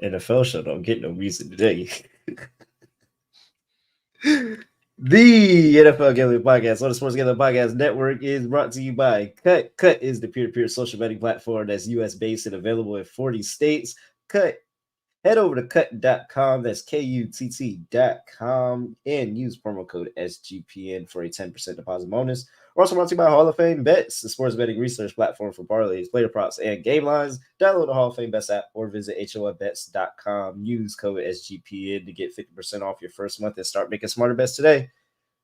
NFL show don't get no music today. The NFL Gambling Podcast on the Sports Gambling Podcast Network is brought to you by Cut. Cut is the peer-to-peer social betting platform that's US-based and available in 40 states. Cut. Head over to cut.com. That's KUTT.com and use promo code SGPN for a 10% deposit bonus. We're also brought to you by Hall of Fame Bets, the sports betting research platform for parlays, player props, and game lines. Download the Hall of Fame Bets app or visit HOFBets.com. Use code SGPN to get 50% off your first month and start making smarter bets today.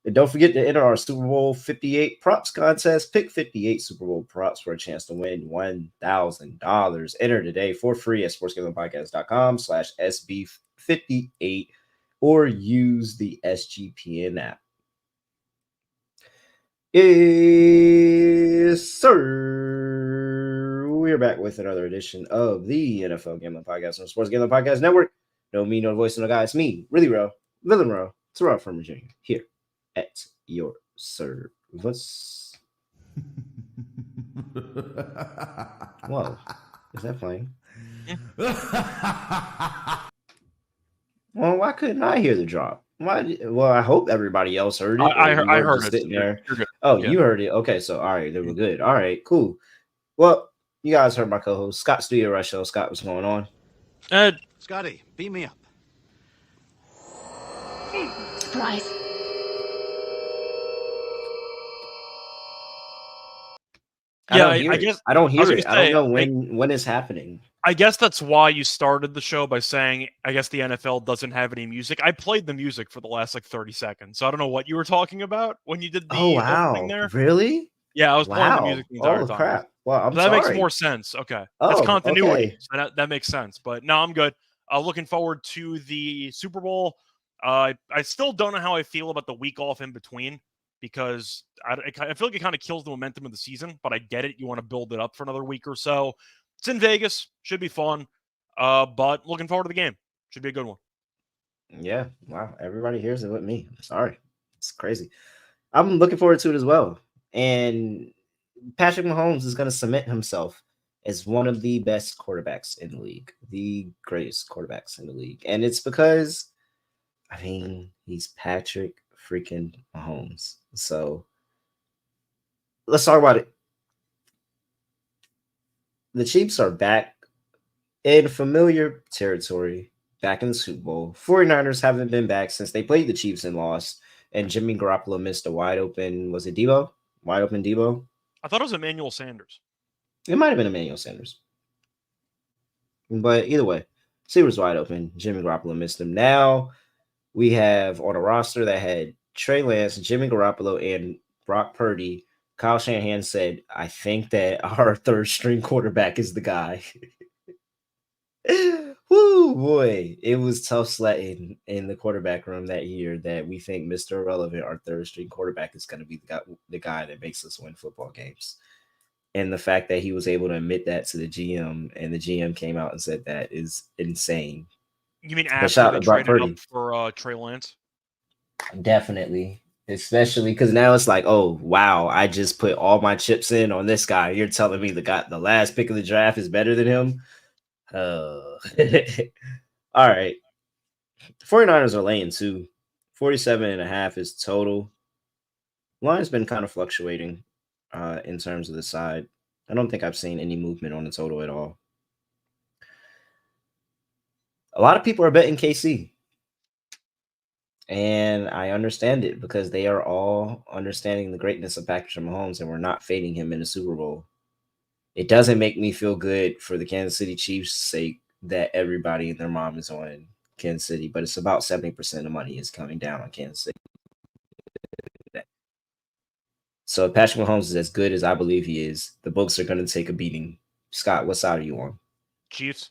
And don't forget to enter our Super Bowl 58 props contest. Pick 58 Super Bowl props for a chance to win $1,000. Enter today for free at sportsgamblingpodcast.com/SB58 or use the SGPN app. Yes, sir. We're back with another edition of the NFL Gambling Podcast on the Sports Gambling Podcast Network. No me, no voice, no guy. It's me, Really Row, Villain Row, Terrell from Virginia, here at your service. Whoa, is that playing? Well, why couldn't I hear the drop? Why? Well, I hope everybody else heard it. I heard it. Sitting there. You're good. Oh, yeah. You heard it. Okay, so all right, they were good. All right, cool. Well, you guys heard my co-host Scott Studio Rush Show. Scott, what's going on? Scotty, beam me up. Surprise. I guess I don't hear it. I don't know when it's happening. I guess that's why you started the show by saying, I guess the NFL doesn't have any music. I played the music for the last 30 seconds. So I don't know what you were talking about when you did the opening there. Really? Yeah, I was playing the music the entire time. Crap. Well, that makes more sense. Okay. That's continuity. Okay. So that makes sense. But no, I'm good. Looking forward to the Super Bowl. I still don't know how I feel about the week off in between because I feel like it kind of kills the momentum of the season, but I get it. You want to build it up for another week or so. It's in Vegas. Should be fun. But looking forward to the game. Should be a good one. Yeah. Wow. Everybody hears it with me. Sorry. It's crazy. I'm looking forward to it as well. And Patrick Mahomes is going to cement himself as one of the best quarterbacks in the league, the greatest quarterbacks in the league. And it's because, he's Patrick freaking Mahomes. So let's talk about it. The Chiefs are back in familiar territory, back in the Super Bowl. 49ers haven't been back since they played the Chiefs and lost. And Jimmy Garoppolo missed a wide open, was it Debo? Wide open Debo? I thought it was Emmanuel Sanders. It might have been Emmanuel Sanders. But either way, he was wide open. Jimmy Garoppolo missed him. Now we have on a roster that had Trey Lance, Jimmy Garoppolo, and Brock Purdy. Kyle Shanahan said, I think that our third string quarterback is the guy. Woo, boy. It was tough sledding in the quarterback room that year that we think Mr. Irrelevant, our third string quarterback, is going to be the guy that makes us win football games. And the fact that he was able to admit that to the GM and the GM came out and said that is insane. You mean after they traded up for Trey Lance? Definitely. Especially because now it's like, oh, wow, I just put all my chips in on this guy. You're telling me the last pick of the draft is better than him? All right. 49ers are laying 2. 47.5 is total. Line's been kind of fluctuating in terms of the side. I don't think I've seen any movement on the total at all. A lot of people are betting KC. And I understand it because they are all understanding the greatness of Patrick Mahomes and we're not fading him in the Super Bowl. It doesn't make me feel good for the Kansas City Chiefs' sake that everybody and their mom is on Kansas City, but it's about 70% of money is coming down on Kansas City. So if Patrick Mahomes is as good as I believe he is, the books are going to take a beating. Scott, what side are you on? Chiefs.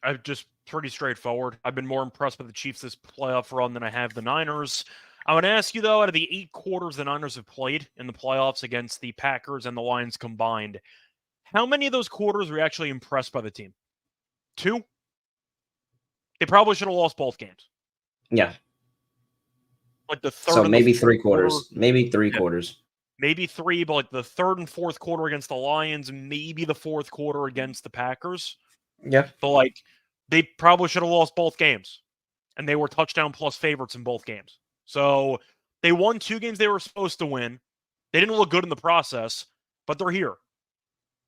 I've just pretty straightforward. I've been more impressed with the Chiefs this playoff run than I have the Niners. I would ask you, though, out of the 8 quarters the Niners have played in the playoffs against the Packers and the Lions combined, how many of those quarters were you actually impressed by the team? 2? They probably should have lost both games. Yeah. Like the third. So maybe 3 quarters. Maybe 3 quarters. Maybe 3, but like the third and fourth quarter against the Lions, maybe the fourth quarter against the Packers. Yeah. So like they probably should have lost both games. And they were touchdown plus favorites in both games. So they won 2 games they were supposed to win. They didn't look good in the process, but they're here.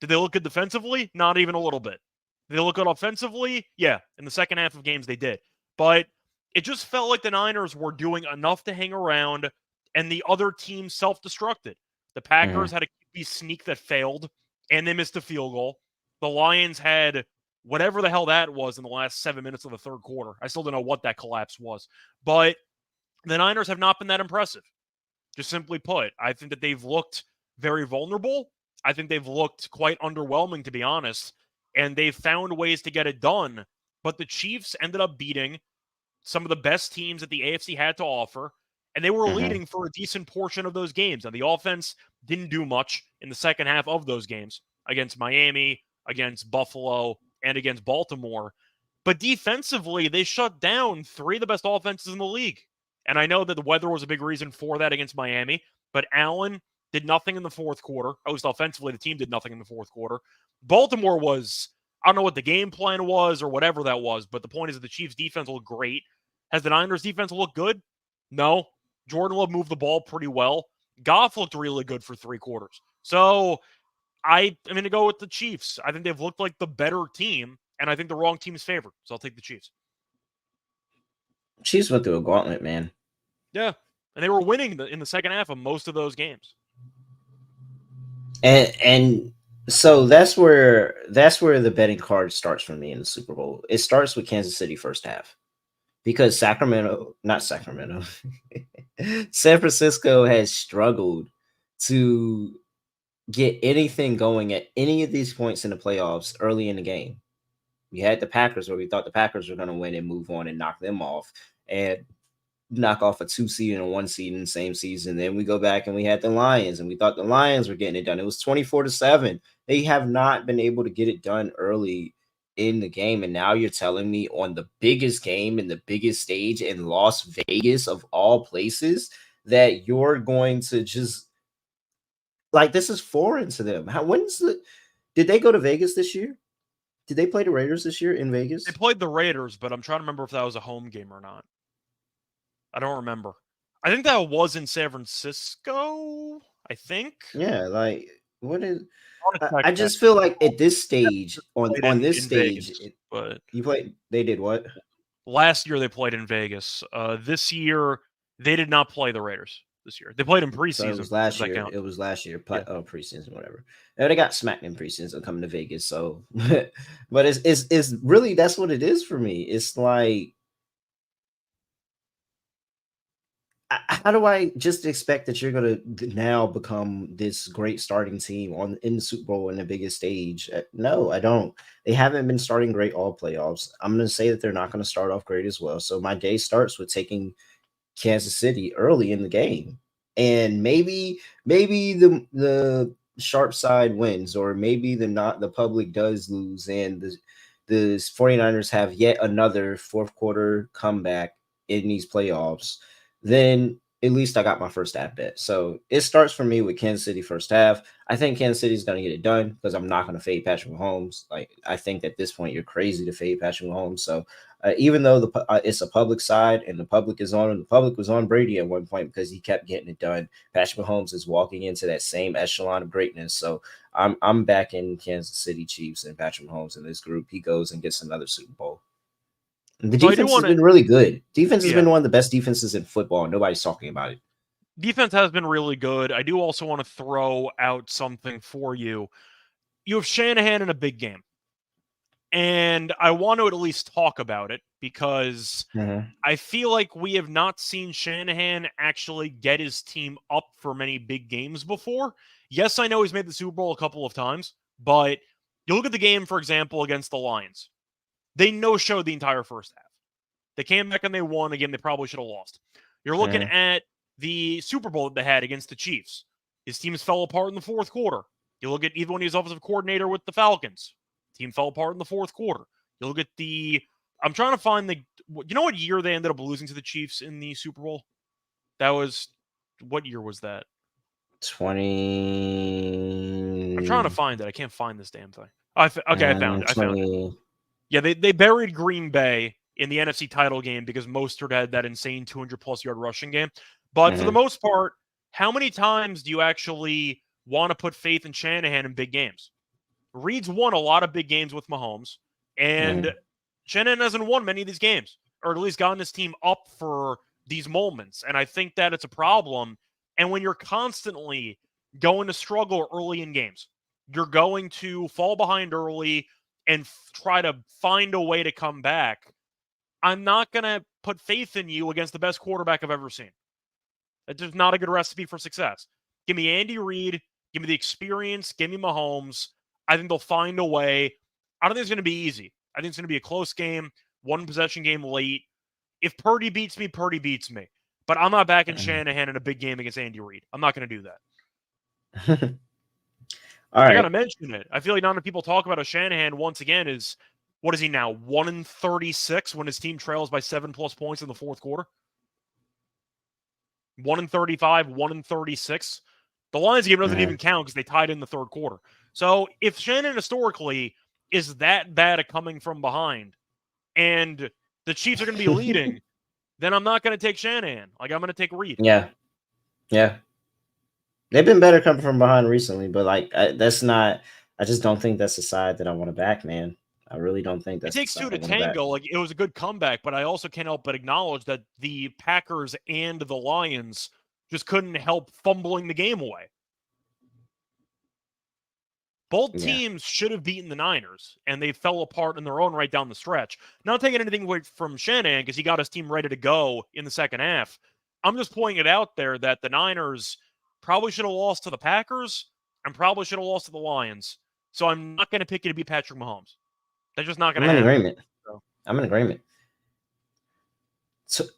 Did they look good defensively? Not even a little bit. Did they look good offensively? Yeah, in the second half of games they did. But it just felt like the Niners were doing enough to hang around, and the other team self-destructed. The Packers had a QB sneak that failed, and they missed a field goal. The Lions had whatever the hell that was in the last 7 minutes of the third quarter. I still don't know what that collapse was. But the Niners have not been that impressive. Just simply put, I think that they've looked very vulnerable. I think they've looked quite underwhelming, to be honest. And they've found ways to get it done. But the Chiefs ended up beating some of the best teams that the AFC had to offer. And they were leading for a decent portion of those games. Now, the offense didn't do much in the second half of those games against Miami, against Buffalo, and against Baltimore. But defensively, they shut down 3 of the best offenses in the league. And I know that the weather was a big reason for that against Miami, but Allen did nothing in the fourth quarter. At least offensively, the team did nothing in the fourth quarter. Baltimore was, I don't know what the game plan was or whatever that was, but the point is that the Chiefs' defense looked great. Has the Niners' defense looked good? No. Jordan Love moved the ball pretty well. Goff looked really good for 3 quarters. So I'm going to go with the Chiefs. I think they've looked like the better team, and I think the wrong team is favored. So I'll take the Chiefs. Chiefs went through a gauntlet, man. Yeah, and they were winning in the second half of most of those games. And so that's where the betting card starts for me in the Super Bowl. It starts with Kansas City first half. Because San Francisco has struggled to get anything going at any of these points in the playoffs early in the game. We had the Packers where we thought the Packers were going to win and move on and knock them off and knock off a 2 seed and a 1 seed in the same season. Then we go back and we had the Lions and we thought the Lions were getting it done. It was 24-7. They have not been able to get it done early in the game. And now you're telling me on the biggest game and the biggest stage in Las Vegas of all places that you're going to just this is foreign to them. Did they go to Vegas this year? Did they play the Raiders this year in Vegas? They played the Raiders, but I'm trying to remember if that was a home game or not. I don't remember. I think that was in San Francisco, I think. Yeah, what is... I just feel like at this stage, on this stage, Vegas, but they did what? Last year they played in Vegas. This year they did not play the Raiders. This year they played in preseason. So it was last year. It was last year. Preseason, whatever. And they got smacked in preseason coming to Vegas. So, but it's really that's what it is for me. It's like, how do I just expect that you're going to now become this great starting team in the Super Bowl in the biggest stage? No, I don't. They haven't been starting great all playoffs. I'm going to say that they're not going to start off great as well. So my day starts with taking Kansas City early in the game. And maybe the sharp side wins, or maybe the public does lose and the 49ers have yet another fourth quarter comeback in these playoffs. Then at least I got my first half bet. So it starts for me with Kansas City first half. I think Kansas City is going to get it done because I'm not going to fade Patrick Mahomes. I think at this point you're crazy to fade Patrick Mahomes. So even though it's a public side and the public was on Brady at one point because he kept getting it done, Patrick Mahomes is walking into that same echelon of greatness. So I'm back in Kansas City Chiefs and Patrick Mahomes in this group. He goes and gets another Super Bowl. The defense has been really good. Defense has been one of the best defenses in football. Nobody's talking about it. Defense has been really good. I do also want to throw out something for you. You have Shanahan in a big game. And I want to at least talk about it because I feel like we have not seen Shanahan actually get his team up for many big games before. Yes, I know he's made the Super Bowl a couple of times, but you look at the game, for example, against the Lions. They no-showed the entire first half. They came back and they won a game they probably should have lost. You're looking at the Super Bowl that they had against the Chiefs. His teams fell apart in the fourth quarter. You look at even when he was offensive coordinator with the Falcons. Team fell apart in the fourth quarter. You look at I'm trying to find you know what year they ended up losing to the Chiefs in the Super Bowl? What year was that? 20. I'm trying to find it. I can't find this damn thing. I found it. Yeah, they buried Green Bay in the NFC title game because Mostert had that insane 200-plus yard rushing game. But for the most part, how many times do you actually want to put faith in Shanahan in big games? Reed's won a lot of big games with Mahomes, and Shanahan hasn't won many of these games, or at least gotten his team up for these moments. And I think that it's a problem. And when you're constantly going to struggle early in games, you're going to fall behind early and try to find a way to come back. I'm not going to put faith in you against the best quarterback I've ever seen. That's just not a good recipe for success. Give me Andy Reid. Give me the experience. Give me Mahomes. I think they'll find a way. I don't think it's going to be easy. I think it's going to be a close game, one possession game late. If Purdy beats me, Purdy beats me. But I'm not backing Shanahan in a big game against Andy Reid. I'm not going to do that. All right. I got to mention it. I feel like not enough people talk about Shanahan once again is, what is he now, 1-36 when his team trails by 7+ points in the fourth quarter? 1-35, 1-36. The Lions game doesn't even count because they tied in the third quarter. So if Shanahan historically is that bad at coming from behind and the Chiefs are going to be leading, then I'm not going to take Shanahan. Like, I'm going to take Reid. Yeah. They've been better coming from behind recently, but I just don't think that's the side that I want to back, man. I really don't think that's it takes two to tango. Like, it was a good comeback, but I also can't help but acknowledge that the Packers and the Lions just couldn't help fumbling the game away. Both teams should have beaten the Niners, and they fell apart in their own right down the stretch. Not taking anything away from Shanahan because he got his team ready to go in the second half. I'm just pointing it out there that the Niners probably should have lost to the Packers and probably should have lost to the Lions. So I'm not going to pick you to beat Patrick Mahomes. That's just not going to happen. I'm in agreement.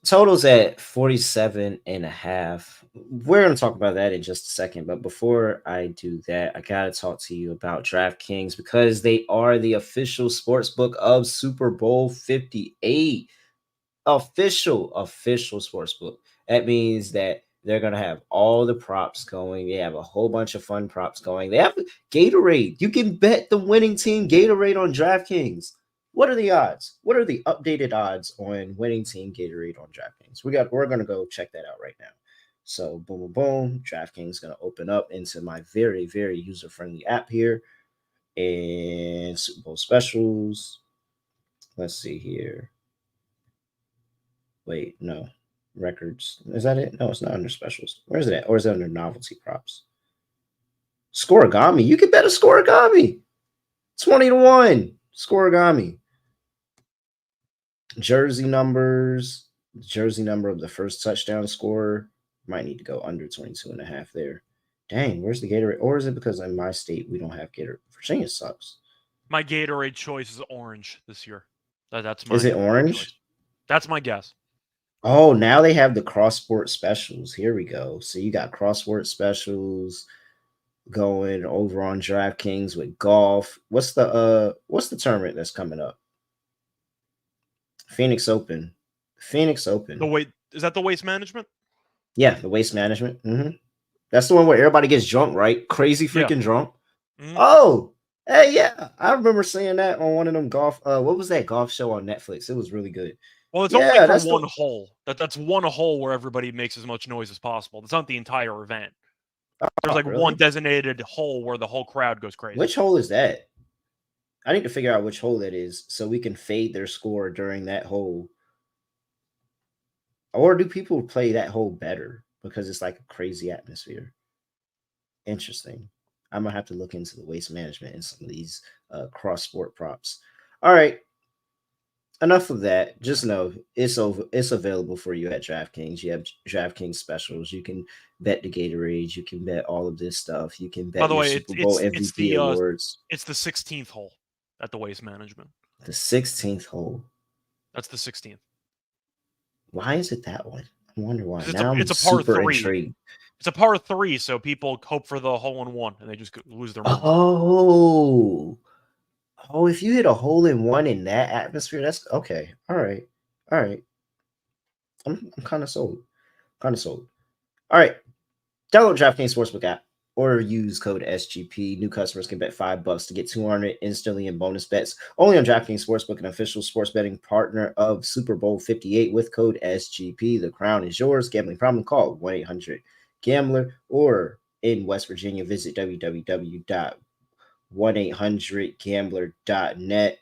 Totals at 47.5. We're going to talk about that in just a second. But before I do that, I got to talk to you about DraftKings because they are the official sportsbook of Super Bowl 58. Official sportsbook. That means that they're going to have all the props going. They have a whole bunch of fun props going. They have Gatorade. You can bet the winning team Gatorade on DraftKings. What are the odds? What are the updated odds on winning team Gatorade on DraftKings? We're going to go check that out right now. So boom, boom, boom. DraftKings is going to open up into my very, very user-friendly app here. And Super Bowl specials. Let's see here. Wait, no. Records. Is that it? No, it's not under specials. Where is it at? Or is it under novelty props? Scoregami. You can bet a Scoregami. 20-1. Scoregami. Jersey numbers. Jersey number of the first touchdown scorer. Might need to go under 22.5 there. Dang, where's the Gatorade? Or is it because in my state we don't have Gatorade? Virginia sucks. My Gatorade choice is orange this year. That's my. Is it orange? Choice. That's my guess. Oh, now they have the cross-sport specials. Here we go. So you got cross-sport specials going over on DraftKings with golf. What's the tournament that's coming up? Phoenix Open. Is that the Waste Management? Yeah, the Waste Management. Mm-hmm. That's the one where everybody gets drunk, right? Crazy freaking drunk. Mm-hmm. Oh, hey, yeah. I remember seeing that on one of them golf. What was that golf show on Netflix? It was really good. Well, it's only for one hole. That's one hole where everybody makes as much noise as possible. That's not the entire event. There's one designated hole where the whole crowd goes crazy. Which hole is that? I need to figure out which hole that is so we can fade their score during that hole. Or do people play that hole better because it's like a crazy atmosphere? Interesting. I'm going to have to look into the Waste Management and some of these cross-sport props. All right. Enough of that. Just know it's available for you at DraftKings. You have DraftKings specials. You can bet the Gatorade. You can bet all of this stuff. You can bet By the way, Super Bowl MVP awards. It's the 16th hole at the Waste Management. The 16th hole. That's the 16th. Why is it that one? I wonder why. It's a par 3. Intrigued. It's a par 3, so people hope for the hole-in-one, and they just lose their mind. Oh, if you hit a hole-in-one in that atmosphere, that's okay. All right. I'm kind of sold. All right. Download DraftKings Sportsbook app. or use code SGP. New customers can bet $5 to get $200 instantly in bonus bets. Only on DraftKings Sportsbook, an official sports betting partner of Super Bowl 58 with code SGP. The crown is yours. Gambling problem? Call 1-800-GAMBLER, or in West Virginia, visit www.1800gambler.net.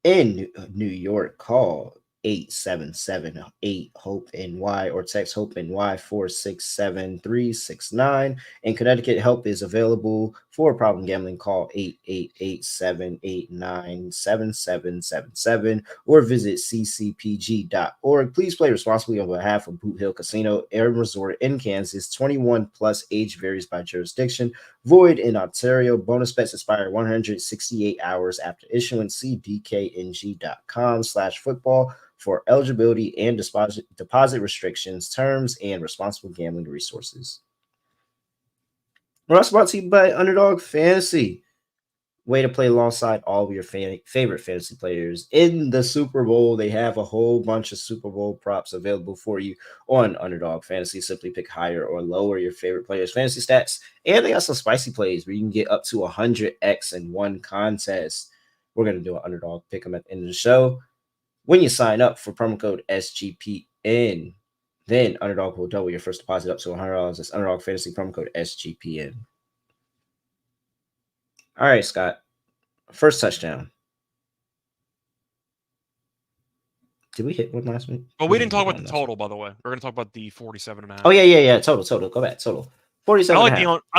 In New York, call 877-8-HOPE-NY or text HOPE-NY 467-369. In Connecticut, help is available for problem gambling. Call 888-789-7777 or visit ccpg.org. Please play responsibly on behalf of Boot Hill Casino and Resort in Kansas. 21 plus, age varies by jurisdiction. Void in Ontario. Bonus bets expire 168 hours after issuance. See dkng.com/football for eligibility and deposit restrictions, terms, and responsible gambling resources. We're also brought to you by Underdog Fantasy. Way to play alongside all of your favorite fantasy players in the Super Bowl. They have a whole bunch of Super Bowl props available for you on Underdog Fantasy. Simply pick higher or lower your favorite players' fantasy stats. And they got some spicy plays where you can get up to 100x in one contest. We're going to do an Underdog pick 'em at the end of the show. When you sign up for promo code SGPN, then Underdog will double your first deposit up to $100. That's Underdog Fantasy promo code SGPN. All right, Scott. First touchdown. Did we hit one last week? Well, we didn't talk about the total, by the way. We're going to talk about the 47.5. Oh, yeah. Total. Go back. Total. 47. I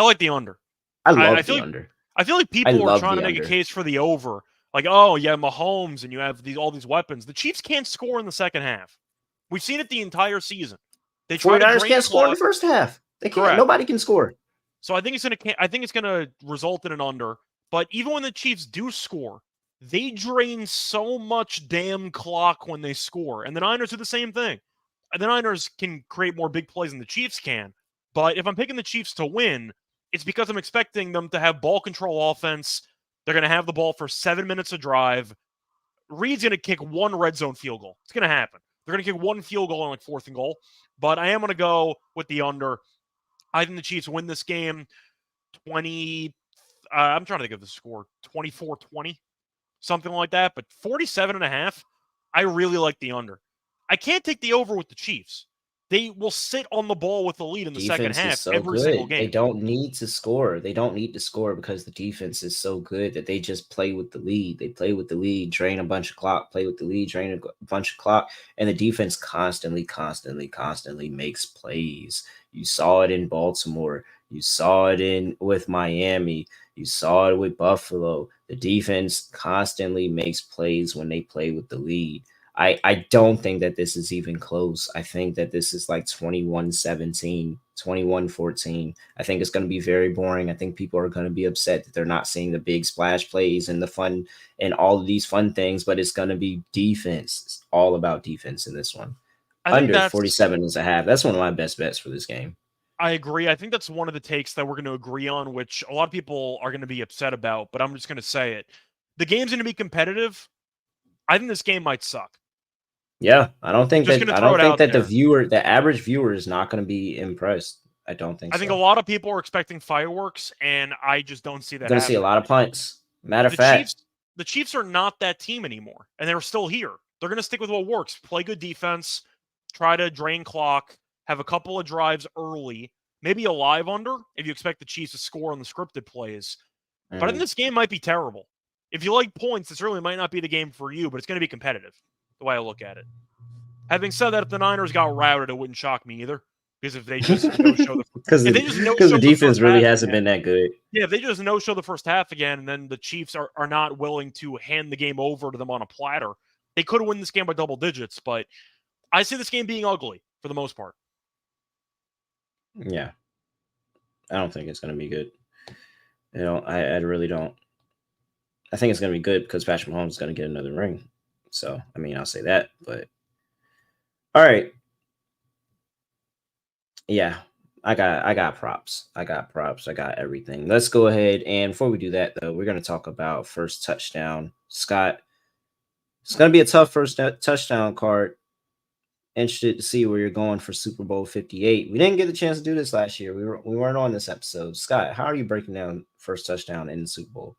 like the under. I love the under. I feel like people are trying to make a case for the over. Like, oh, yeah, Mahomes, and you have all these weapons. The Chiefs can't score in the second half. We've seen it the entire season. They 49ers can't score in the first half. They can't. Correct. Nobody can score. So I think it's gonna result in an under. But even when the Chiefs do score, they drain so much damn clock when they score. And the Niners do the same thing. The Niners can create more big plays than the Chiefs can. But if I'm picking the Chiefs to win, it's because I'm expecting them to have ball control offense. They're going to have the ball for 7 minutes of drive. Reed's going to kick one red zone field goal. It's going to happen. They're going to kick one field goal on like 4th and goal. But I am going to go with the under. I think the Chiefs win this game 20. I'm trying to think of the score. 24-20. Something like that. But 47.5, I really like the under. I can't take the over with the Chiefs. They will sit on the ball with the lead in the second half every single game. They don't need to score. They don't need to score because the defense is so good that they just play with the lead. They play with the lead, drain a bunch of clock, play with the lead, drain a bunch of clock, and the defense constantly makes plays. You saw it in Baltimore. You saw it with Miami. You saw it with Buffalo. The defense constantly makes plays when they play with the lead. I don't think that this is even close. I think that this is like 21-17, 21-14. I think it's going to be very boring. I think people are going to be upset that they're not seeing the big splash plays and the fun and all of these fun things, but it's going to be defense. It's all about defense in this one. Under 47.5. That's one of my best bets for this game. I agree. I think that's one of the takes that we're going to agree on, which a lot of people are going to be upset about, but I'm just going to say it. The game's going to be competitive. I think this game might suck. Yeah, I don't think that the average viewer is not going to be impressed. I don't think so. I think a lot of people are expecting fireworks, and I just don't see that. Going to see a lot of punts. Matter of fact, the Chiefs are not that team anymore, and they're still here. They're going to stick with what works. Play good defense, try to drain clock, have a couple of drives early, maybe a live under if you expect the Chiefs to score on the scripted plays. But I think this game might be terrible. If you like points, this really might not be the game for you, but it's going to be competitive, the way I look at it. Having said that, if the Niners got routed, it wouldn't shock me either. Because if they just no-show the defense really hasn't been that good. Yeah, if they just no-show the first half again, and then the Chiefs are not willing to hand the game over to them on a platter, they could win this game by double digits. But I see this game being ugly for the most part. Yeah. I don't think it's going to be good. I really don't. I think it's going to be good because Patrick Mahomes is going to get another ring. So, I mean, I'll say that. But, all right. Yeah, I got props. I got everything. Let's go ahead. And before we do that, though, we're going to talk about first touchdown. Scott, it's going to be a tough first touchdown card. interested to see where you're going for Super Bowl 58. We didn't get the chance to do this last year. We weren't on this episode. Scott, how are you breaking down first touchdown in the Super Bowl?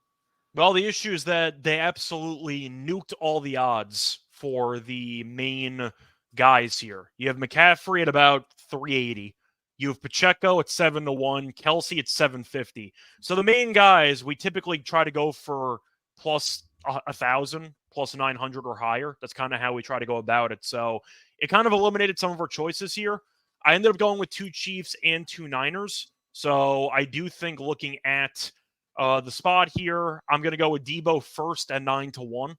Well, the issue is that they absolutely nuked all the odds for the main guys here. You have McCaffrey at about 380. You have Pacheco at 7-1, Kelsey at 750. So the main guys, we typically try to go for plus 1,000, plus 900 or higher. That's kind of how we try to go about it. So it kind of eliminated some of our choices here. I ended up going with 2 Chiefs and 2 Niners. So I do think looking at the spot here, I'm going to go with Debo first at 9-1.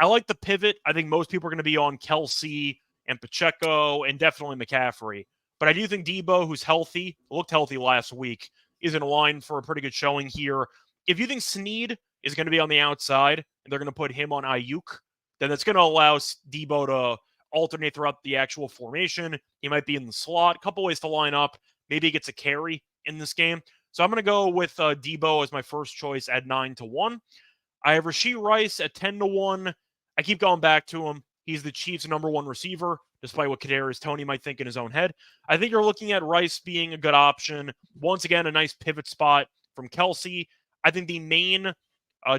I like the pivot. I think most people are going to be on Kelsey and Pacheco and definitely McCaffrey. But I do think Debo, who's healthy, looked healthy last week, is in line for a pretty good showing here. If you think Snead is going to be on the outside and they're going to put him on Ayuk, then that's going to allow Debo to alternate throughout the actual formation. He might be in the slot. A couple ways to line up. Maybe he gets a carry in this game. So I'm going to go with Debo as my first choice at 9-1. I have Rashee Rice at 10-1. I keep going back to him. He's the Chiefs' #1 receiver, despite what Kadarius Toney might think in his own head. I think you're looking at Rice being a good option. Once again, a nice pivot spot from Kelsey. I think the main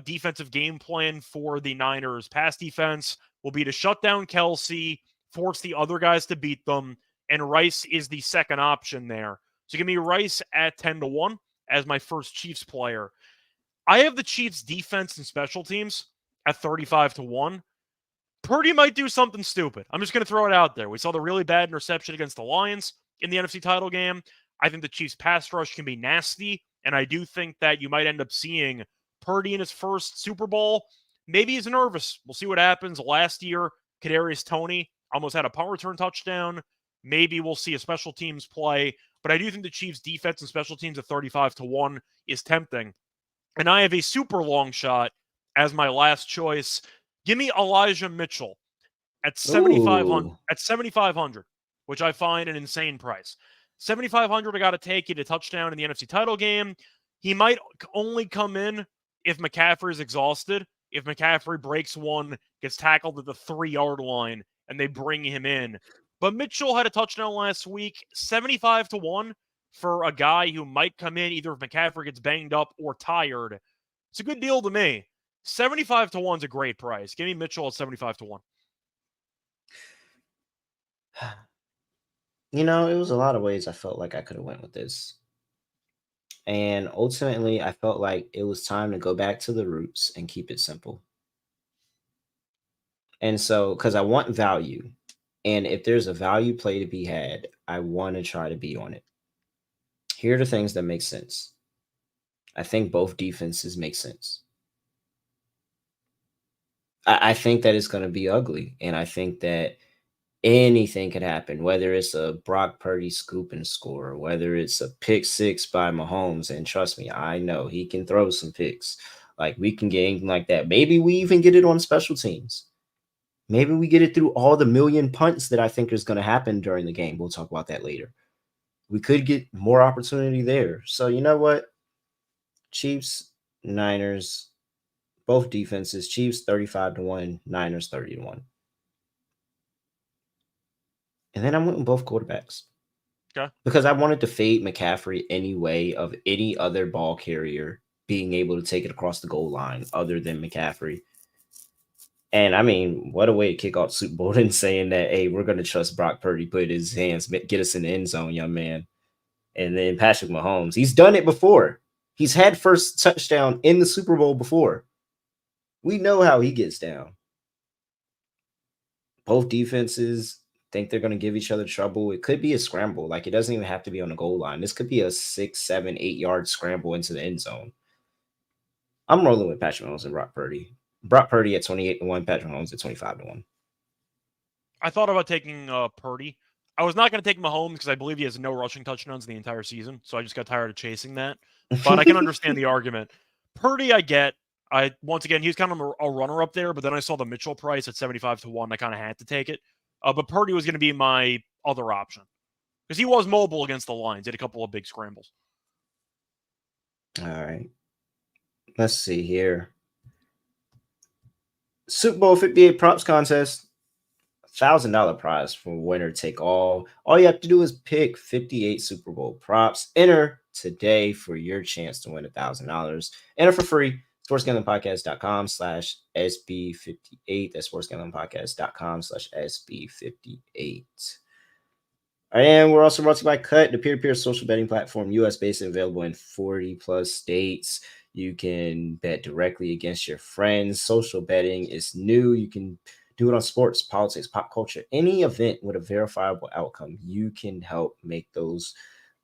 defensive game plan for the Niners pass defense will be to shut down Kelsey, force the other guys to beat them, and Rice is the second option there. So give me Rice at 10-1 as my first Chiefs player. I have the Chiefs defense and special teams at 35-1. Purdy might do something stupid. I'm just going to throw it out there. We saw the really bad interception against the Lions in the NFC title game. I think the Chiefs pass rush can be nasty, and I do think that you might end up seeing Purdy in his first Super Bowl. Maybe he's nervous. We'll see what happens. Last year, Kadarius Toney almost had a punt return touchdown. Maybe we'll see a special teams play, but I do think the Chiefs defense and special teams at 35-1 is tempting. And I have a super long shot as my last choice. Give me Elijah Mitchell at 7,500. At 7,500, which I find an insane price. 7,500, I got to take it a touchdown in the NFC title game. He might only come in if McCaffrey is exhausted. If McCaffrey breaks one, gets tackled at the 3-yard line, and they bring him in. But Mitchell had a touchdown last week, 75-1 for a guy who might come in either if McCaffrey gets banged up or tired. It's a good deal to me. 75-1 is a great price. Give me Mitchell at 75-1. You know, it was a lot of ways I felt like I could have went with this. And ultimately, I felt like it was time to go back to the roots and keep it simple. And so, because I want value, and if there's a value play to be had, I want to try to be on it. Here are the things that make sense. I think both defenses make sense. I think that it's going to be ugly, and I think that anything could happen, whether it's a Brock Purdy scoop and score, whether it's a pick six by Mahomes. And trust me, I know he can throw some picks. Like, we can get anything like that. Maybe we even get it on special teams. Maybe we get it through all the million punts that I think is going to happen during the game. We'll talk about that later. We could get more opportunity there. So you know what? Chiefs, Niners, both defenses. Chiefs 35-1, Niners 30-1. And then I went with both quarterbacks. Okay. Because I wanted to fade McCaffrey any way of any other ball carrier being able to take it across the goal line other than McCaffrey. And I mean, what a way to kick off Super Bowl than saying that, hey, we're going to trust Brock Purdy, put his hands, get us in the end zone, young man. And then Patrick Mahomes, he's done it before. He's had first touchdown in the Super Bowl before. We know how he gets down. Both defenses think they're going to give each other trouble. It could be a scramble. Like, it doesn't even have to be on the goal line. This could be a 6, 7, 8-yard scramble into the end zone. I'm rolling with Patrick Mahomes and Brock Purdy. Brock Purdy at 28-1, Patrick Mahomes at 25-1. I thought about taking Purdy. I was not going to take Mahomes because I believe he has no rushing touchdowns in the entire season, so I just got tired of chasing that. But I can understand the argument. Purdy, I get. Once again, he's kind of a runner up there, but then I saw the Mitchell price at 75-1. I kind of had to take it. But Purdy was going to be my other option because he was mobile against the Lions. He had a couple of big scrambles. All right. Let's see here. Super Bowl 58 props contest. $1,000 prize for winner take all. All you have to do is pick 58 Super Bowl props. Enter today for your chance to win $1,000. Enter for free. sportsgamblingpodcast.com/SB58. That's sportsgamblingpodcast.com/SB58. And we're also brought to you by Cut, the peer-to-peer social betting platform, US-based and available in 40 plus states. You can bet directly against your friends. Social betting is new. You can do it on sports, politics, pop culture, any event with a verifiable outcome. You can help make those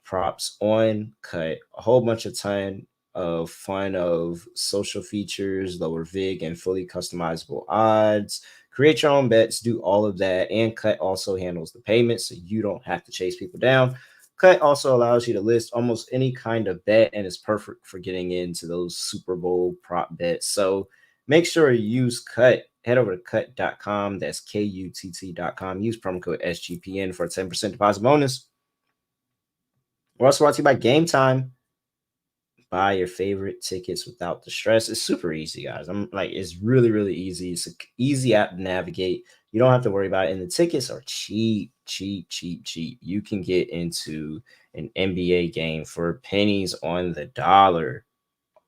props on Cut. A whole bunch of ton of fun of social features, lower VIG, and fully customizable odds. Create your own bets, do all of that, and Cut also handles the payments, so you don't have to chase people down. Cut also allows you to list almost any kind of bet, and is perfect for getting into those Super Bowl prop bets. So make sure you use Cut. Head over to cut.com. That's KUTT.com. Use promo code SGPN for a 10% deposit bonus. We're also brought to you by Game Time. Buy your favorite tickets without the stress. It's super easy, guys. It's really, really easy. It's an easy app to navigate. You don't have to worry about it. And the tickets are cheap. You can get into an NBA game for pennies on the dollar.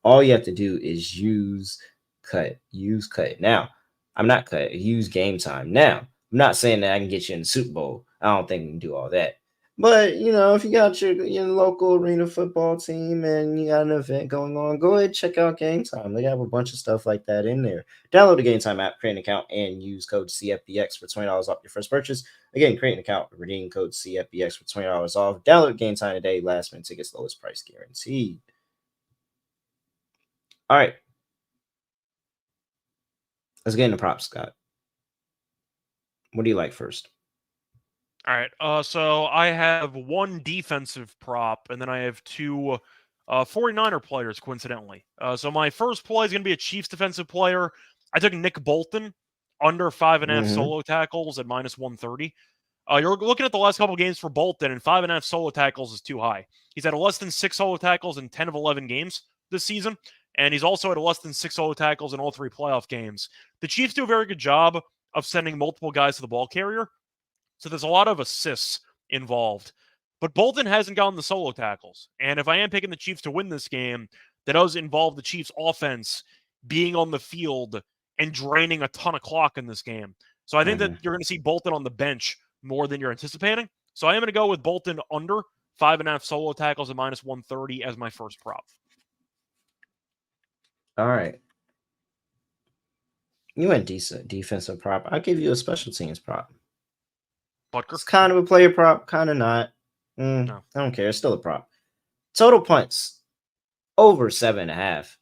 All you have to do is use Cut. Use Cut. Now, I'm not Cut. Use Game Time. Now, I'm not saying that I can get you in the Super Bowl. I don't think we can do all that. But, if you got your local arena football team and you got an event going on, go ahead and check out Game Time. They have a bunch of stuff like that in there. Download the Game Time app, create an account, and use code CFBX for $20 off your first purchase. Again, create an account, redeem code CFBX for $20 off. Download Game Time today. Last minute tickets, lowest price guaranteed. All right. Let's get into props, Scott. What do you like first? All right. So I have one defensive prop, and then I have two 49er players, coincidentally. So my first play is going to be a Chiefs defensive player. I took Nick Bolton under 5.5 solo tackles at minus 130. You're looking at the last couple games for Bolton, and 5.5 solo tackles is too high. He's had less than 6 solo tackles in 10 of 11 games this season, and he's also had less than 6 solo tackles in all 3 playoff games. The Chiefs do a very good job of sending multiple guys to the ball carrier, so there's a lot of assists involved. But Bolton hasn't gotten the solo tackles. And if I am picking the Chiefs to win this game, that does involve the Chiefs offense being on the field and draining a ton of clock in this game. So I think that you're going to see Bolton on the bench more than you're anticipating. So I am going to go with Bolton under 5.5 solo tackles at minus 130 as my first prop. All right. You went decent defensive prop. I'll give you a special teams prop. Butker? It's kind of a player prop, kind of not. No. I don't care. It's still a prop. Total punts over 7.5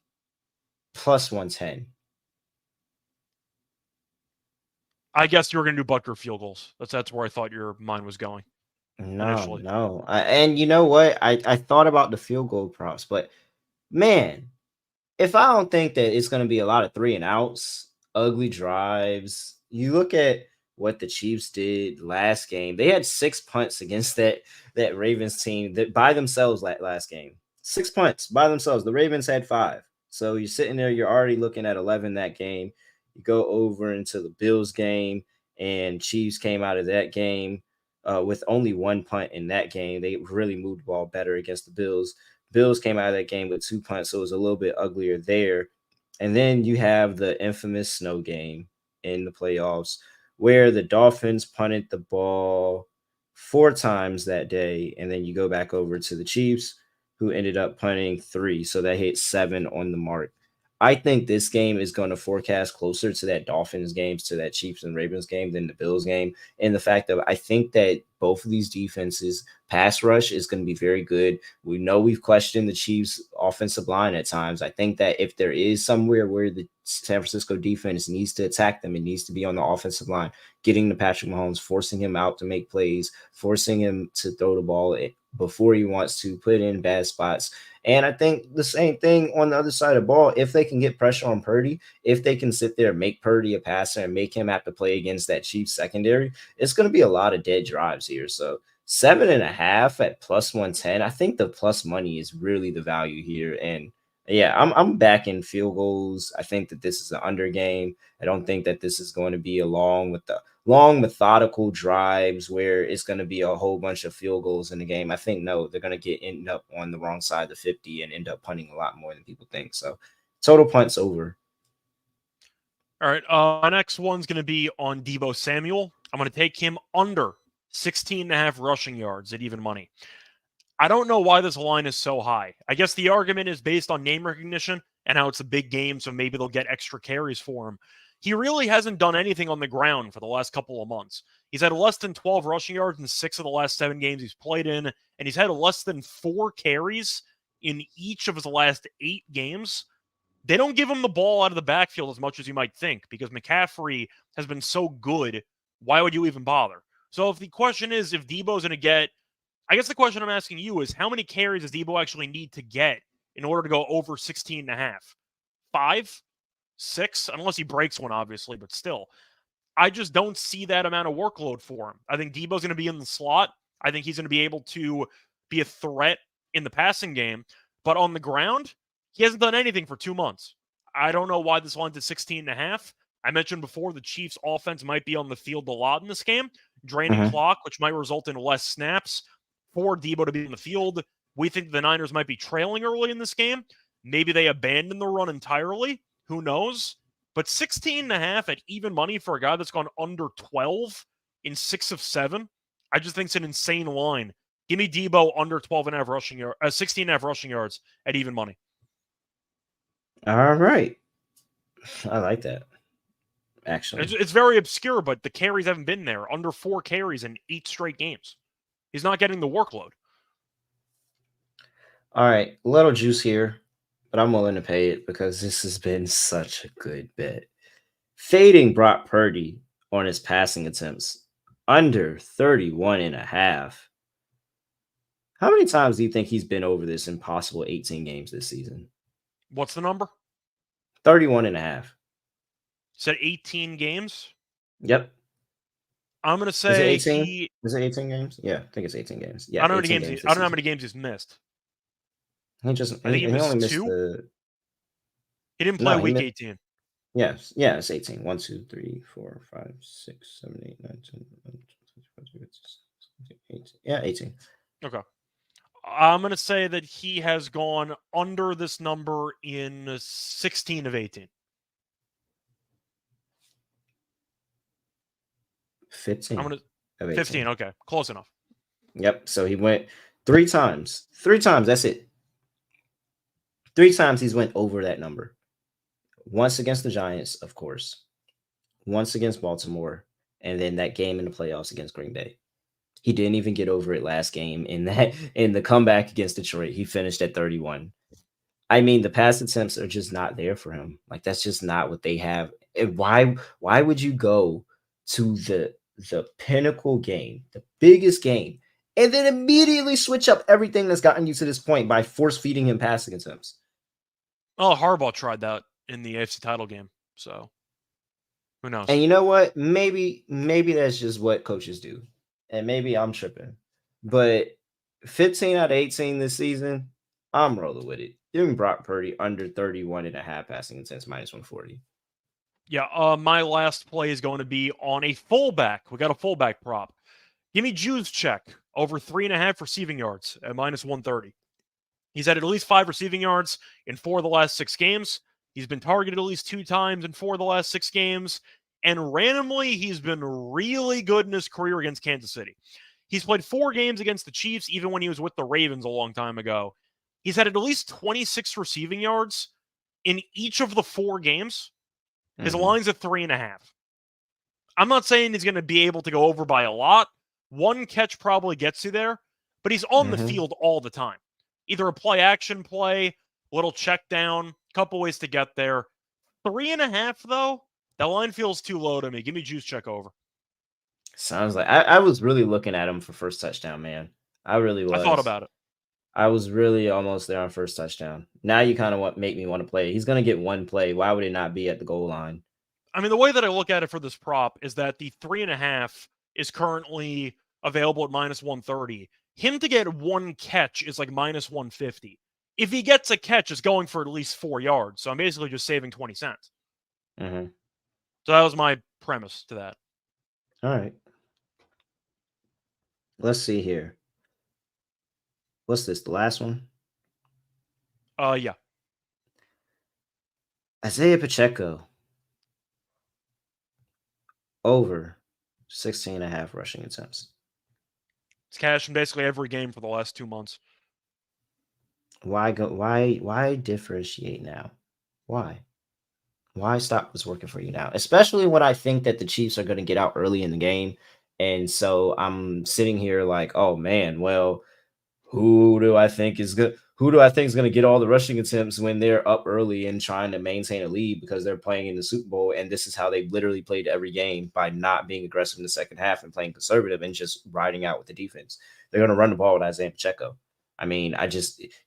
plus 110. I guess you were going to do Butker field goals. That's where I thought your mind was going. No. And you know what? I thought about the field goal props, but man, if I don't think that it's going to be a lot of 3 and outs, ugly drives, you look at what the Chiefs did last game. They had 6 punts against that Ravens team that by themselves last game. 6 punts by themselves. The Ravens had 5. So you're sitting there, you're already looking at 11 that game. You go over into the Bills game, and Chiefs came out of that game with only 1 punt in that game. They really moved the ball better against the Bills. Bills came out of that game with 2 punts, so it was a little bit uglier there. And then you have the infamous snow game in the playoffs, where the Dolphins punted the ball 4 times that day, and then you go back over to the Chiefs, who ended up punting 3, so that hit 7 on the mark. I think this game is going to forecast closer to that Dolphins games, to that Chiefs and Ravens game than the Bills game. And the fact that I think that both of these defenses pass rush is going to be very good. We know we've questioned the Chiefs offensive line at times. I think that if there is somewhere where the San Francisco defense needs to attack them, it needs to be on the offensive line, getting to Patrick Mahomes, forcing him out to make plays, forcing him to throw the ball before he wants to, put in bad spots. And I think the same thing on the other side of the ball. If they can get pressure on Purdy, if they can sit there and make Purdy a passer and make him have to play against that Chiefs secondary, it's going to be a lot of dead drives here. So 7.5 at plus 110. I think the plus money is really the value here. And yeah, I'm backing field goals. I think that this is an under game. I don't think that this is going to be along with the long methodical drives where it's going to be a whole bunch of field goals in the game. I think no, they're going to end up on the wrong side of the 50 and end up punting a lot more than people think. So total punts over. All right. My next one's going to be on Deebo Samuel. I'm going to take him under 16.5 rushing yards at even money. I don't know why this line is so high. I guess the argument is based on name recognition and how it's a big game, so maybe they'll get extra carries for him. He really hasn't done anything on the ground for the last couple of months. He's had less than 12 rushing yards in 6 of the last 7 games he's played in, and he's had less than 4 carries in each of his last 8 games. They don't give him the ball out of the backfield as much as you might think because McCaffrey has been so good. Why would you even bother? So if the question is if Deebo's going to get, I guess the question I'm asking you is how many carries does Deebo actually need to get in order to go over 16.5? 5? 6? Unless he breaks one, obviously, but still. I just don't see that amount of workload for him. I think Deebo's going to be in the slot. I think he's going to be able to be a threat in the passing game. But on the ground, he hasn't done anything for 2 months. I don't know why this line's at 16.5. I mentioned before the Chiefs' offense might be on the field a lot in this game, draining clock, which might result in less snaps for Deebo to be in the field. We think the Niners might be trailing early in this game. Maybe they abandon the run entirely. Who knows? But 16.5 at even money for a guy that's gone under 12 in 6 of 7, I just think it's an insane line. Give me Deebo under 12.5 rushing yards, 16.5 rushing yards at even money. All right. I like that. Actually, it's very obscure, but the carries haven't been there. Under 4 carries in 8 straight games. He's not getting the workload. All right. A little juice here, but I'm willing to pay it because this has been such a good bet. Fading Brock Purdy on his passing attempts under 31.5. How many times do you think he's been over this in possible 18 games this season? What's the number? 31.5. Said 18 games? Yep. I'm going to say Is it 18? Is it 18 games? Yeah, I think it's 18 games. Yeah, I don't know how many games he's missed. He only missed 2? He didn't play week 18. Yes. Yeah, it's 18. 1, 2, 3, 4, 5, 6, 7, 8, 9, 10, 11, 12, 13, 14, 18. Yeah, 18. Okay. I'm going to say that he has gone under this number in 16 of 18. 15. I'm going to 15. Okay. Close enough. Yep. So he went 3 times. 3 times. That's it. 3 times he's went over that number. Once against the Giants, of course. Once against Baltimore. And then that game in the playoffs against Green Bay. He didn't even get over it last game in the comeback against Detroit. He finished at 31. I mean, the pass attempts are just not there for him. Like, that's just not what they have. And why would you go to the pinnacle game, the biggest game, and then immediately switch up everything that's gotten you to this point by force feeding him passing attempts? Well, Harbaugh tried that in the AFC title game, so who knows? And you know what? Maybe that's just what coaches do. And maybe I'm tripping. But 15 out of 18 this season, I'm rolling with it. Give me Brock Purdy under 31.5 passing attempts minus 140. Yeah, my last play is going to be on a fullback. We got a fullback prop. Give me Juszczyk over 3.5 receiving yards at minus 130. He's had at least 5 receiving yards in 4 of the last 6 games. He's been targeted at least 2 times in 4 of the last 6 games. And randomly, he's been really good in his career against Kansas City. He's played 4 games against the Chiefs, even when he was with the Ravens a long time ago. He's had at least 26 receiving yards in each of the 4 games. His line's at 3.5. I'm not saying he's going to be able to go over by a lot. 1 catch probably gets you there, but he's on the field all the time. Either a play action play, little check down, couple ways to get there. 3.5 though, that line feels too low to me. Give me Juszczyk over. Sounds like I was really looking at him for first touchdown, man. I really was. I thought about it. I was really almost there on first touchdown. Now you kind of make me want to play. He's going to get 1 play. Why would it not be at the goal line? I mean, the way that I look at it for this prop is that the 3.5 is currently available at minus 130. Him to get 1 catch is like minus 150. If he gets a catch, it's going for at least 4 yards. So I'm basically just saving 20 cents. So that was my premise to that. All right. Let's see here. What's this? The last one? Yeah. Isaiah Pacheco over 16.5 rushing attempts. It's cash in basically every game for the last 2 months. Why go? Why differentiate now? Why? Why stop what's working for you now? Especially when I think that the Chiefs are going to get out early in the game, and so I'm sitting here like, oh man, well, who do I think is good? Who do I think is going to get all the rushing attempts when they're up early and trying to maintain a lead because they're playing in the Super Bowl? And this is how they've literally played every game by not being aggressive in the second half and playing conservative and just riding out with the defense. They're going to run the ball with Isaiah Pacheco. I mean,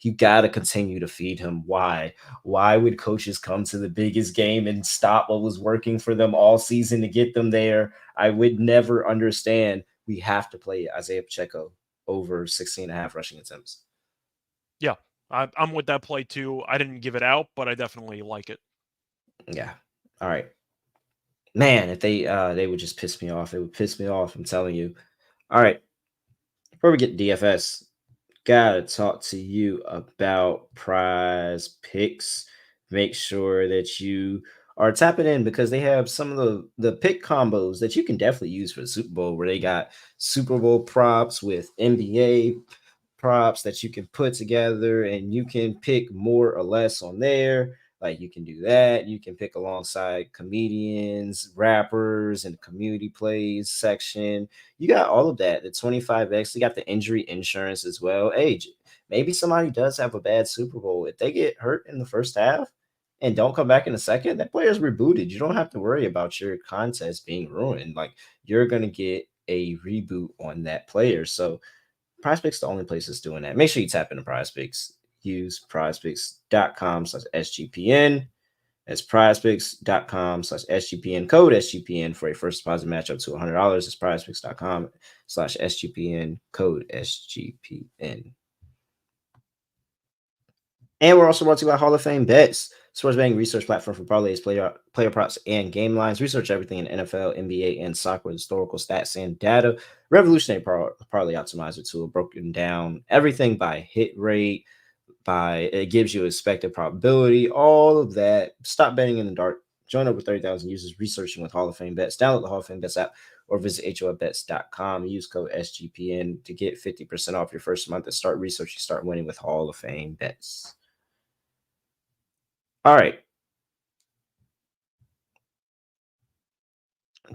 you got to continue to feed him. Why? Why would coaches come to the biggest game and stop what was working for them all season to get them there? I would never understand. We have to play Isaiah Pacheco over 16.5 rushing attempts. Yeah, I'm with that play too. I didn't give it out, but I definitely like it. Yeah. All right. Man, if they would just piss me off. It would piss me off. I'm telling you. All right. Before we get to DFS, gotta talk to you about PrizePicks. Make sure that you are tapping in because they have some of the pick combos that you can definitely use for the Super Bowl, where they got Super Bowl props with NBA props that you can put together, and you can pick more or less on there. Like you can do that. You can pick alongside comedians, rappers, and community plays section. You got all of that. The 25x. You got the injury insurance as well. Hey, maybe somebody does have a bad Super Bowl. If they get hurt in the first half and don't come back in the second, that player's rebooted. You don't have to worry about your contest being ruined. Like you're gonna get a reboot on that player. So PrizePicks the only place that's doing that. Make sure you tap into PrizePicks. Use prizepicks.com/SGPN. That's prizepicks.com/SGPN. Code SGPN for a first deposit match up to $100. It's prizepicks.com/SGPN. Code SGPN. And we're also brought to you by Hall of Fame Bets, sports betting research platform for parlays, player props, and game lines. Research everything in NFL, NBA, and soccer with historical stats and data. Revolutionary parlay optimizer tool, broken down everything by hit rate, it gives you expected probability, all of that. Stop betting in the dark. Join over 30,000 users researching with Hall of Fame Bets. Download the Hall of Fame Bets app or visit HOFBets.com. Use code SGPN to get 50% off your first month and start researching, start winning with Hall of Fame Bets. All right.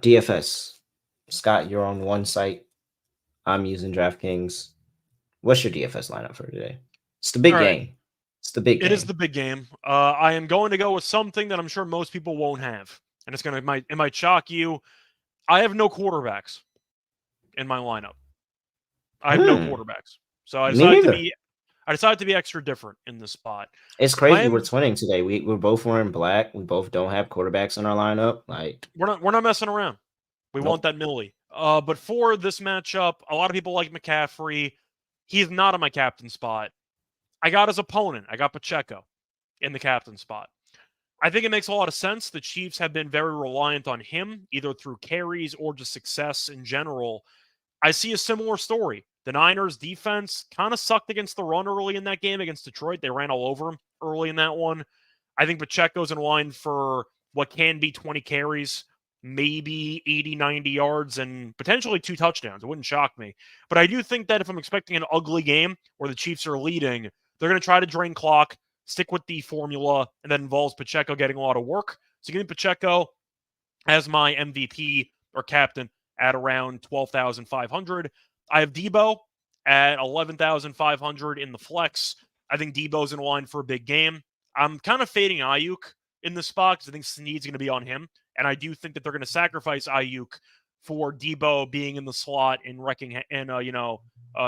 DFS. Scott, you're on one site. I'm using DraftKings. What's your DFS lineup for today? It's the big game. It's the big game. It is the big game. I am going to go with something that I'm sure most people won't have. And it might shock you. I have no quarterbacks in my lineup. I have no quarterbacks. So I decided to be extra different in this spot. It's crazy. We're twinning today. We're both wearing black. We both don't have quarterbacks in our lineup. Like we're not messing around. We want that Millie. But for this matchup, a lot of people like McCaffrey. He's not on my captain spot. I got his opponent. I got Pacheco in the captain spot. I think it makes a lot of sense. The Chiefs have been very reliant on him, either through carries or just success in general. I see a similar story. The Niners defense kind of sucked against the run early in that game against Detroit. They ran all over him early in that one. I think Pacheco's in line for what can be 20 carries, maybe 80, 90 yards, and potentially 2 touchdowns. It wouldn't shock me. But I do think that if I'm expecting an ugly game where the Chiefs are leading, they're going to try to drain clock, stick with the formula, and that involves Pacheco getting a lot of work. So give me Pacheco as my MVP or captain at around 12,500. I have Debo at 11,500 in the flex. I think Debo's in line for a big game. I'm kind of fading Ayuk in this spot because I think Snead's going to be on him. And I do think that they're going to sacrifice Ayuk for Debo being in the slot and wrecking and,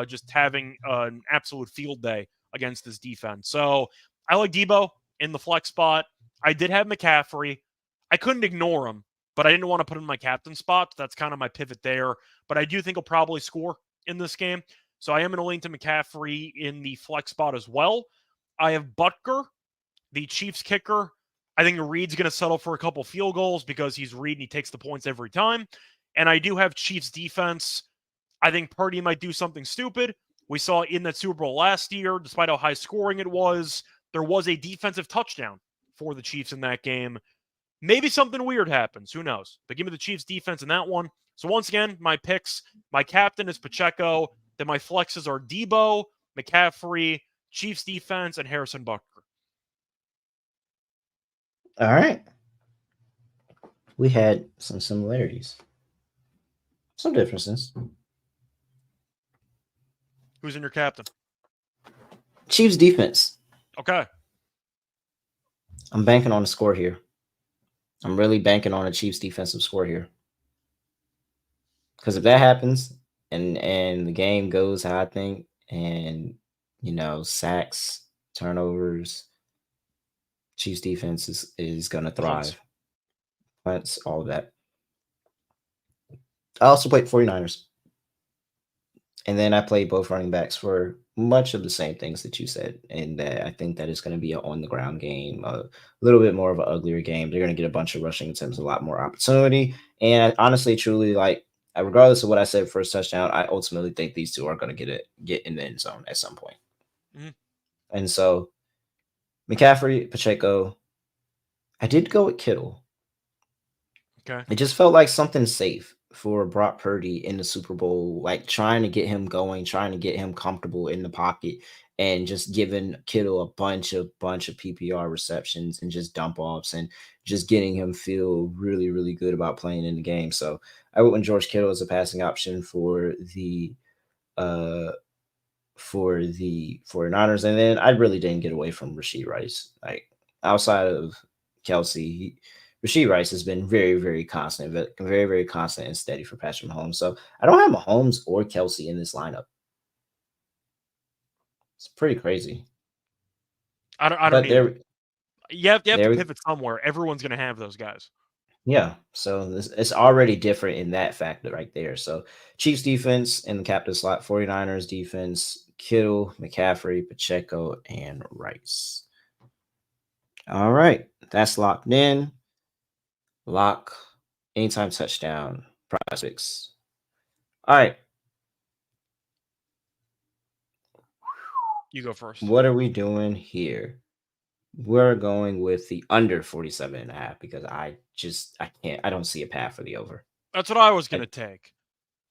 just having an absolute field day against this defense. So I like Debo in the flex spot. I did have McCaffrey. I couldn't ignore him, but I didn't want to put him in my captain spot. That's kind of my pivot there. But I do think he'll probably score in this game. So I am going to lean to McCaffrey in the flex spot as well. I have Butker, the Chiefs kicker. I think Reed's going to settle for a couple field goals because he's Reed and he takes the points every time. And I do have Chiefs defense. I think Purdy might do something stupid. We saw in that Super Bowl last year, despite how high scoring it was, there was a defensive touchdown for the Chiefs in that game. Maybe something weird happens. Who knows? But give me the Chiefs defense in that one. So once again, my picks, my captain is Pacheco. Then my flexes are Debo, McCaffrey, Chiefs defense, and Harrison Butker. All right. We had some similarities. Some differences. Who's in your captain? Chiefs defense. Okay. I'm banking on a score here. I'm really banking on a Chiefs defensive score here. Because if that happens and the game goes how I think, and sacks, turnovers, Chiefs defense is gonna thrive. That's all of that. I also played 49ers. And then I played both running backs for much of the same things that you said. And I think that it's going to be an on-the-ground game, a little bit more of an uglier game. They're going to get a bunch of rushing attempts, a lot more opportunity. And honestly, truly, regardless of what I said first touchdown, I ultimately think these two are going to get in the end zone at some point. Mm-hmm. And so McCaffrey, Pacheco, I did go with Kittle. Okay. It just felt like something safe for Brock Purdy in the Super Bowl, like trying to get him going, trying to get him comfortable in the pocket, and just giving Kittle a bunch of PPR receptions and just dump offs and just getting him feel really, really good about playing in the game. So I went with George Kittle as a passing option for the 49ers. And then I really didn't get away from Rashee Rice. Like outside of Kelsey, Rashee Rice has been very, very constant, very, very constant and steady for Patrick Mahomes. So I don't have Mahomes or Kelsey in this lineup. It's pretty crazy. I don't either. You have to pivot somewhere. Everyone's going to have those guys. Yeah, so it's already different in that factor right there. So Chiefs defense in the captain slot, 49ers defense, Kittle, McCaffrey, Pacheco, and Rice. All right, that's locked in. Lock, anytime touchdown, PrizePicks. All right. You go first. What are we doing here? We're going with the under 47.5 because I don't see a path for the over. That's what I was going to take.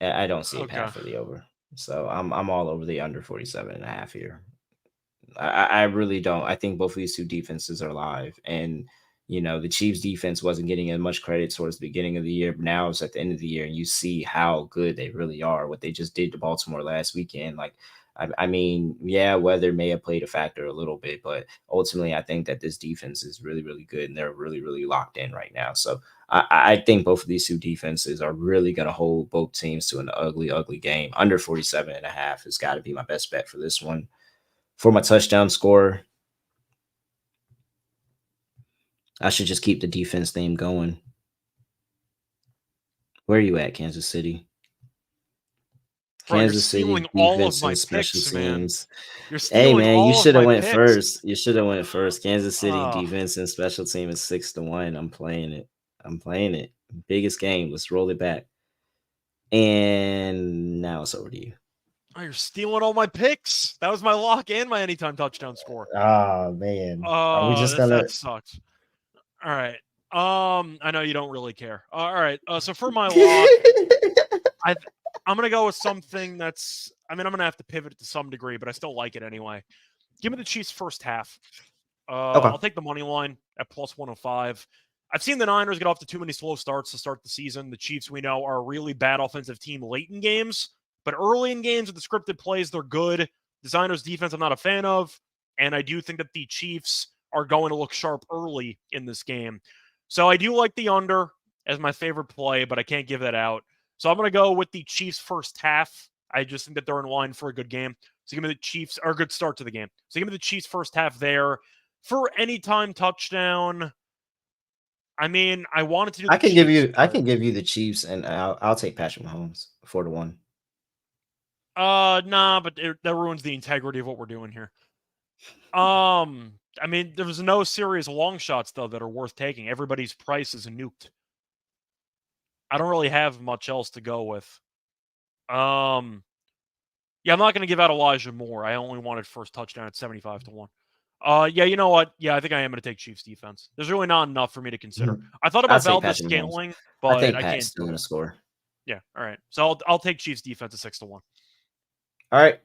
I don't see a path for the over. So I'm all over the under 47.5 here. I really don't. I think both of these two defenses are live. And, the Chiefs defense wasn't getting as much credit towards the beginning of the year, but now it's at the end of the year and you see how good they really are, what they just did to Baltimore last weekend. I mean, yeah, weather may have played a factor a little bit, but ultimately I think that this defense is really, really good and they're really, really locked in right now. So I think both of these two defenses are really going to hold both teams to an ugly, ugly game. Under 47.5 has got to be my best bet for this one. For my touchdown score, I should just keep the defense theme going. Where are you at, Kansas City? Bro, Kansas City defense and special teams. Hey man, you should have went first. You should have went first. Kansas City defense and special team is 6-1. I'm playing it. Biggest game. Let's roll it back. And now it's over to you. Oh, you're stealing all my picks. That was my lock and my anytime touchdown score. Oh man. That sucks. All right. I know you don't really care. All right. So for my lock, I'm gonna go with something that's. I'm gonna have to pivot to some degree, but I still like it anyway. Give me the Chiefs first half. Okay. I'll take the money line at plus 105. I've seen the Niners get off to too many slow starts to start the season. The Chiefs, we know, are a really bad offensive team late in games, but early in games with the scripted plays, they're good. The Niners defense, I'm not a fan of, and I do think that the Chiefs are going to look sharp early in this game. So I do like the under as my favorite play, but I can't give that out. So I'm going to go with the Chiefs first half. I just think that they're in line for a good game. So give me the Chiefs, or a good start to the game. So give me the Chiefs first half there. For anytime touchdown, I mean, I wanted to do I can give you the Chiefs, and I'll take Patrick Mahomes 4-1. Nah, but that ruins the integrity of what we're doing here. I mean, there was no serious long shots though that are worth taking. Everybody's price is nuked. I don't really have much else to go with. Yeah, I'm not going to give out Elijah Moore. I only wanted first touchdown at 75 to 1. Yeah, you know what? Yeah, I think I am going to take Chiefs defense. There's really not enough for me to consider. I thought about Valdez Scantling, but I think I Pat's can't still going to score. Yeah, all right. So I'll take Chiefs defense at 6 to 1. All right.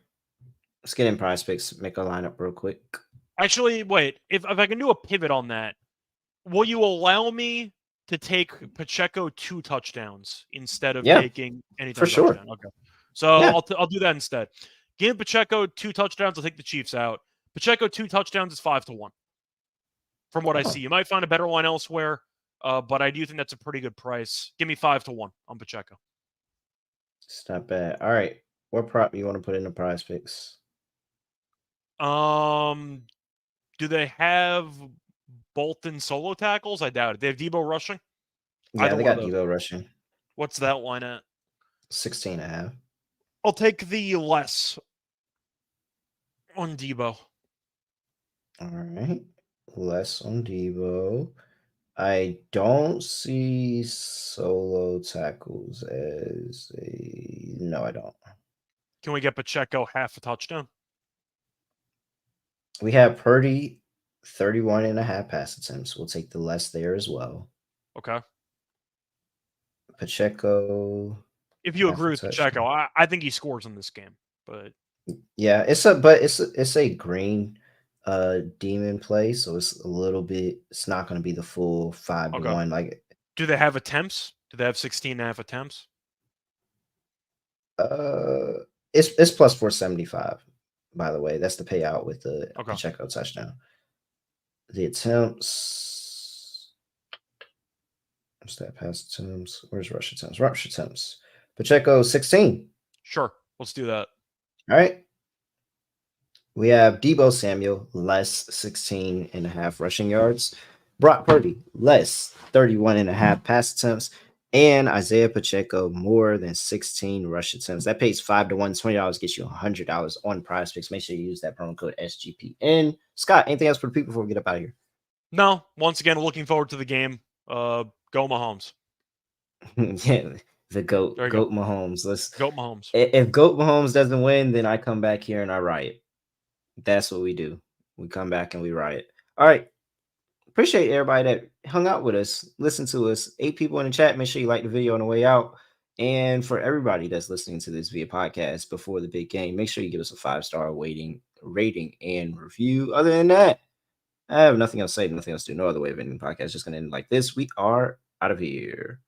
Let's get in PrizePicks. Make a lineup real quick. Actually, wait. If I can do a pivot on that, will you allow me to take Pacheco 2 touchdowns instead of taking anything for sure? Touchdown? Okay. So I'll do that instead. Give Pacheco 2 touchdowns. I'll take the Chiefs out. Pacheco 2 touchdowns is 5 to 1. From what I see, you might find a better line elsewhere, but I do think that's a pretty good price. Give me 5 to 1 on Pacheco. It's not bad. All right. What prop you want to put in the PrizePicks? Do they have Bolton solo tackles? I doubt it. They have Debo rushing? Yeah, they got Debo rushing. What's that line at? 16.5. I'll take the less on Debo. All right. Less on Debo. I don't see solo tackles as a... No, I don't. Can we get Pacheco half a touchdown? We have Purdy 31.5 pass attempts. We'll take the less there as well. Okay. Pacheco. If you agree with Pacheco, I think he scores in this game. But yeah, it's a green demon play, so it's a little bit. It's not going to be the full 5 to 1. Like, do they have attempts? Do they have 16.5 attempts? It's plus 475. By the way, that's the payout with the Pacheco touchdown. The attempts. What's that pass attempts? Where's rush attempts? Rush attempts. Pacheco 16. Sure, let's do that. All right. We have Debo Samuel less 16.5 rushing yards. Brock Purdy less 31.5 pass attempts. And Isaiah Pacheco more than 16 rush attempts. That pays 5 to 1. $20 gets you $100 on PrizePicks. Make sure you use that promo code SGPN. Scott, anything else for the people before we get up out of here? No. Once again, looking forward to the game. Go Mahomes. Yeah, the GOAT. GOAT Mahomes. GOAT Mahomes. If GOAT Mahomes doesn't win, then I come back here and I riot. That's what we do. We come back and we riot. All right. Appreciate everybody that hung out with us, listened to us. 8 people in the chat. Make sure you like the video on the way out. And for everybody that's listening to this via podcast before the big game, make sure you give us a 5-star rating and review. Other than that, I have nothing else to say, nothing else to do. No other way of ending the podcast. Just going to end like this. We are out of here.